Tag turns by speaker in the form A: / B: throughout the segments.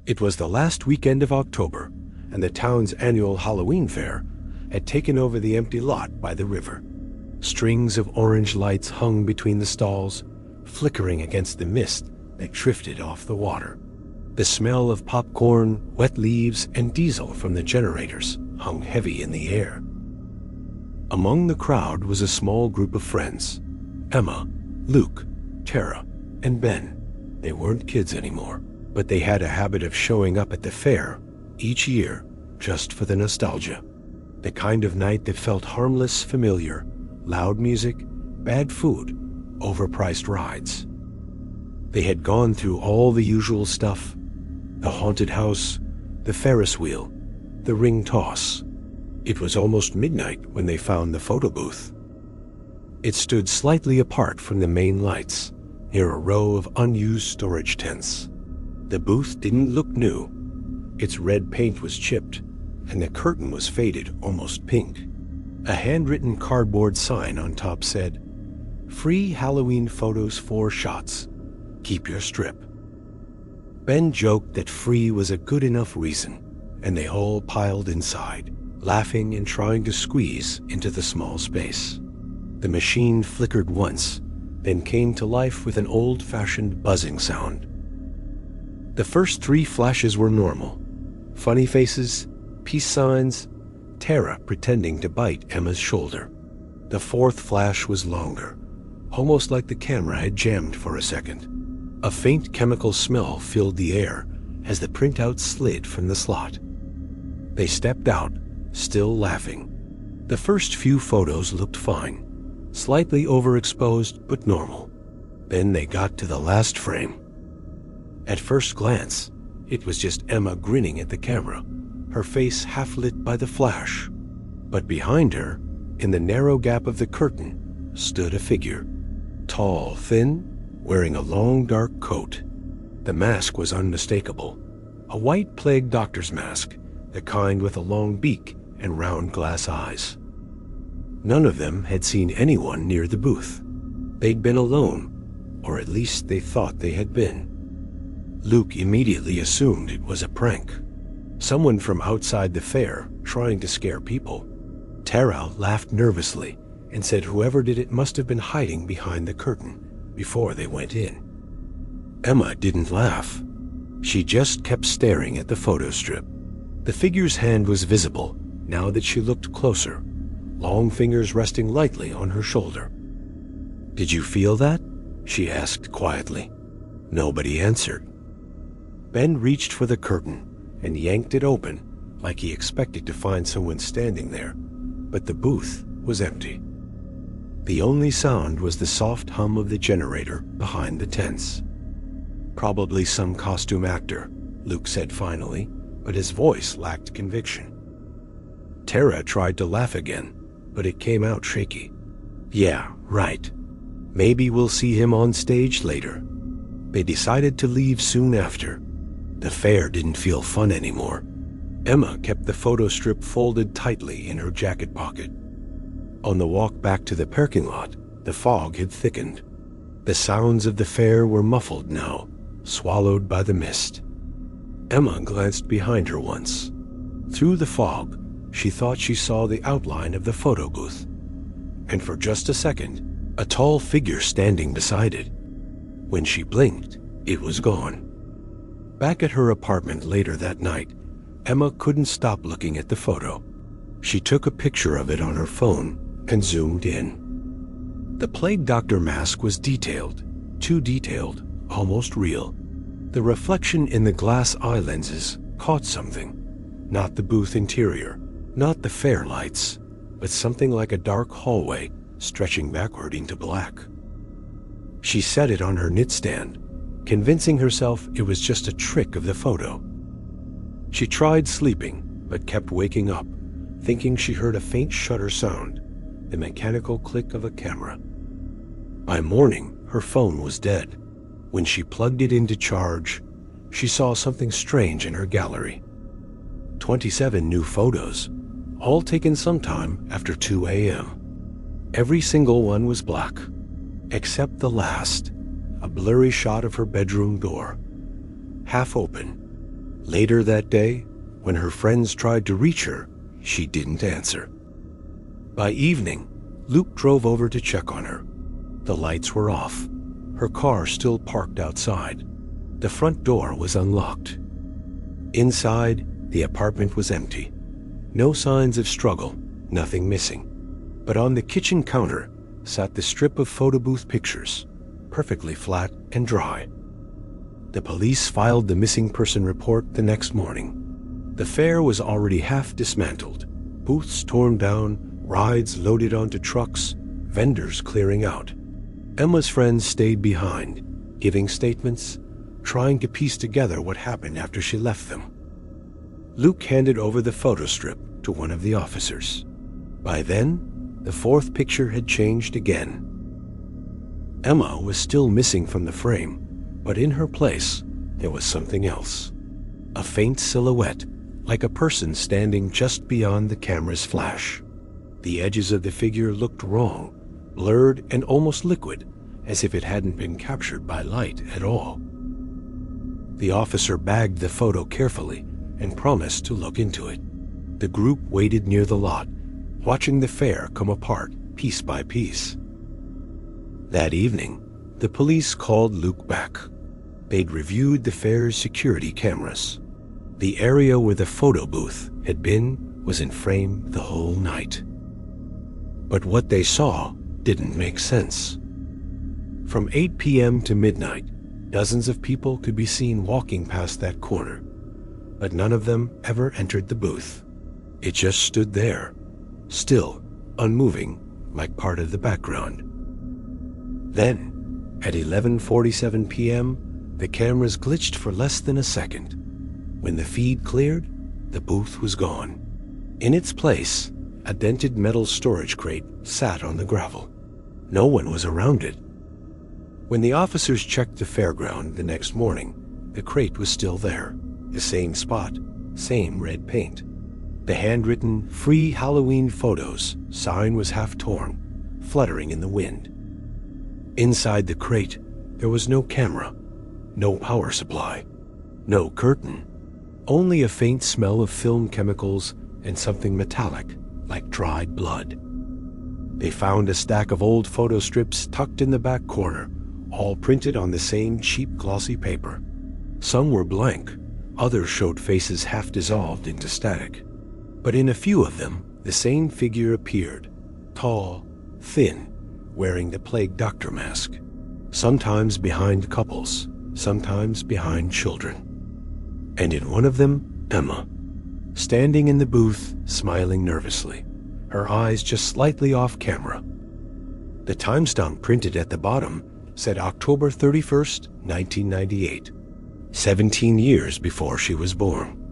A: It was the last weekend of October, and the town's annual Halloween fair had taken over the empty lot by the river. Strings of orange lights hung between the stalls, flickering against the mist that drifted off the water. The smell of popcorn, wet leaves, and diesel from the generators hung heavy in the air. Among the crowd was a small group of friends: Emma, Luke, Tara, and Ben. They weren't kids anymore, but they had a habit of showing up at the fair each year just for the nostalgia. The kind of night that felt harmless, familiar: loud music, bad food, overpriced rides. They had gone through all the usual stuff: the haunted house, the Ferris wheel, the ring toss. It was almost midnight when they found the photo booth. It stood slightly apart from the main lights, near a row of unused storage tents. The booth didn't look new. Its red paint was chipped, and the curtain was faded almost pink. A handwritten cardboard sign on top said, "Free Halloween photos 4 shots. Keep your strip." Ben joked that free was a good enough reason, and they all piled inside, laughing and trying to squeeze into the small space. The machine flickered once, then came to life with an old-fashioned buzzing sound. The first 3 flashes were normal: funny faces, peace signs, Tara pretending to bite Emma's shoulder. The 4th flash was longer, almost like the camera had jammed for a second. A faint chemical smell filled the air as the printout slid from the slot. They stepped out, still laughing. The first few photos looked fine, slightly overexposed but normal. Then they got to the last frame. At first glance, it was just Emma grinning at the camera, her face half lit by the flash. But behind her, in the narrow gap of the curtain, stood a figure. Tall, thin, wearing a long dark coat. The mask was unmistakable. A white plague doctor's mask, the kind with a long beak and round glass eyes. None of them had seen anyone near the booth. They'd been alone, or at least they thought they had been. Luke immediately assumed it was a prank. Someone from outside the fair trying to scare people. Tara laughed nervously and said whoever did it must have been hiding behind the curtain before they went in. Emma didn't laugh. She just kept staring at the photo strip. The figure's hand was visible now that she looked closer, long fingers resting lightly on her shoulder. "Did you feel that?" she asked quietly. Nobody answered. Ben reached for the curtain and yanked it open like he expected to find someone standing there, but the booth was empty. The only sound was the soft hum of the generator behind the tents. "Probably some costume actor," Luke said finally, but his voice lacked conviction. Tara tried to laugh again, but it came out shaky. "Yeah, right. Maybe we'll see him on stage later." They decided to leave soon after. The fair didn't feel fun anymore. Emma kept the photo strip folded tightly in her jacket pocket. On the walk back to the parking lot, the fog had thickened. The sounds of the fair were muffled now, swallowed by the mist. Emma glanced behind her once. Through the fog, she thought she saw the outline of the photo booth. And for just a second, a tall figure standing beside it. When she blinked, it was gone. Back at her apartment later that night, Emma couldn't stop looking at the photo. She took a picture of it on her phone and zoomed in. The plague doctor mask was detailed, too detailed, almost real. The reflection in the glass eye lenses caught something. Not the booth interior, not the fair lights, but something like a dark hallway stretching backward into black. She set it on her nightstand, convincing herself it was just a trick of the photo. She tried sleeping, but kept waking up, thinking she heard a faint shutter sound, the mechanical click of a camera. By morning, her phone was dead. When she plugged it in to charge, she saw something strange in her gallery. 27 new photos, all taken sometime after 2 a.m. Every single one was black, except the last, a blurry shot of her bedroom door, half open, Later that day, when her friends tried to reach her, she didn't answer. By evening, Luke drove over to check on her. The lights were off. Her car still parked outside. The front door was unlocked. Inside, the apartment was empty. No signs of struggle, nothing missing. But on the kitchen counter sat the strip of photo booth pictures, perfectly flat and dry. The police filed the missing person report the next morning. The fair was already half dismantled, booths torn down, rides loaded onto trucks, vendors clearing out. Emma's friends stayed behind, giving statements, trying to piece together what happened after she left them. Luke handed over the photo strip to one of the officers. By then, the fourth picture had changed again. Emma was still missing from the frame, but in her place, there was something else. A faint silhouette, like a person standing just beyond the camera's flash. The edges of the figure looked wrong, blurred and almost liquid, as if it hadn't been captured by light at all. The officer bagged the photo carefully and promised to look into it. The group waited near the lot, watching the fair come apart piece by piece. That evening, the police called Luke back. They'd reviewed the fair's security cameras. The area where the photo booth had been was in frame the whole night. But what they saw didn't make sense. From 8 p.m. to midnight, dozens of people could be seen walking past that corner, but none of them ever entered the booth. It just stood there, still, unmoving, like part of the background. Then, at 11:47 p.m., the cameras glitched for less than a second. When the feed cleared, the booth was gone. In its place, a dented metal storage crate sat on the gravel. No one was around it. When the officers checked the fairground the next morning, the crate was still there, the same spot, same red paint. The handwritten "Free Halloween Photos" sign was half torn, fluttering in the wind. Inside the crate, there was no camera, no power supply, no curtain, only a faint smell of film chemicals and something metallic, like dried blood. They found a stack of old photo strips tucked in the back corner, all printed on the same cheap glossy paper. Some were blank, others showed faces half dissolved into static. But in a few of them, the same figure appeared, tall, thin, wearing the plague doctor mask, sometimes behind couples, sometimes behind children. And in one of them, Emma, standing in the booth, smiling nervously, her eyes just slightly off camera. The timestamp printed at the bottom said October 31st, 1998, 17 years before she was born.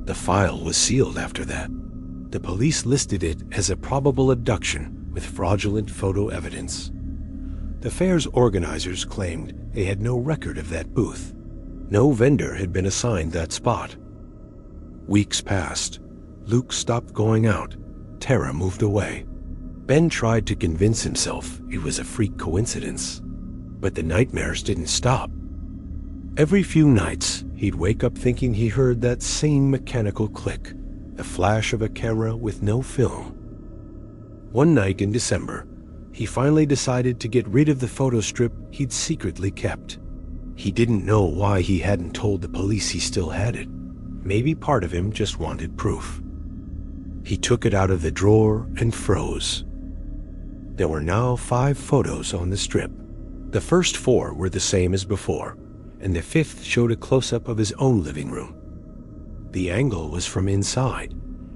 A: The file was sealed after that. The police listed it as a probable abduction with fraudulent photo evidence. The fair's organizers claimed they had no record of that booth. No vendor had been assigned that spot. Weeks passed. Luke stopped going out. Tara moved away. Ben tried to convince himself it was a freak coincidence. But the nightmares didn't stop. Every few nights, he'd wake up thinking he heard that same mechanical click, the flash of a camera with no film. One night in December, he finally decided to get rid of the photo strip he'd secretly kept. He didn't know why he hadn't told the police he still had it. Maybe part of him just wanted proof. He took it out of the drawer and froze. There were now 5 photos on the strip. The first 4 were the same as before, and the 5th showed a close-up of his own living room. The angle was from inside,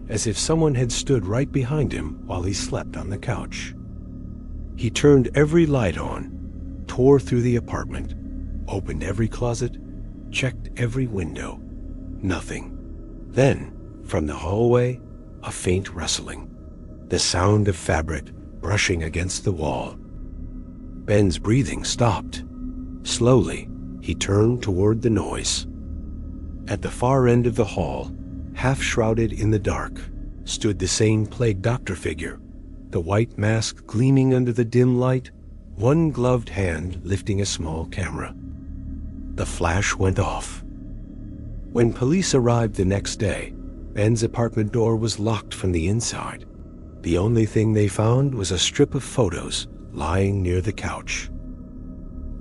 A: as if someone had stood right behind him while he slept on the couch. He turned every light on, tore through the apartment, opened every closet, checked every window. Nothing. Then, from the hallway, a faint rustling, the sound of fabric brushing against the wall. Ben's breathing stopped. Slowly, he turned toward the noise. At the far end of the hall, half shrouded in the dark, stood the same plague doctor figure, the white mask gleaming under the dim light, one gloved hand lifting a small camera. The flash went off. When police arrived the next day, Ben's apartment door was locked from the inside. The only thing they found was a strip of photos lying near the couch.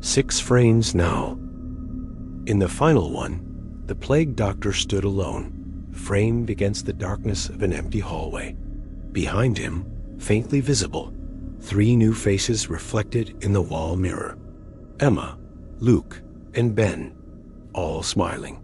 A: 6 frames now. In the final one, the plague doctor stood alone, framed against the darkness of an empty hallway. Behind him, faintly visible, 3 new faces reflected in the wall mirror. Emma, Luke, and Ben, all smiling.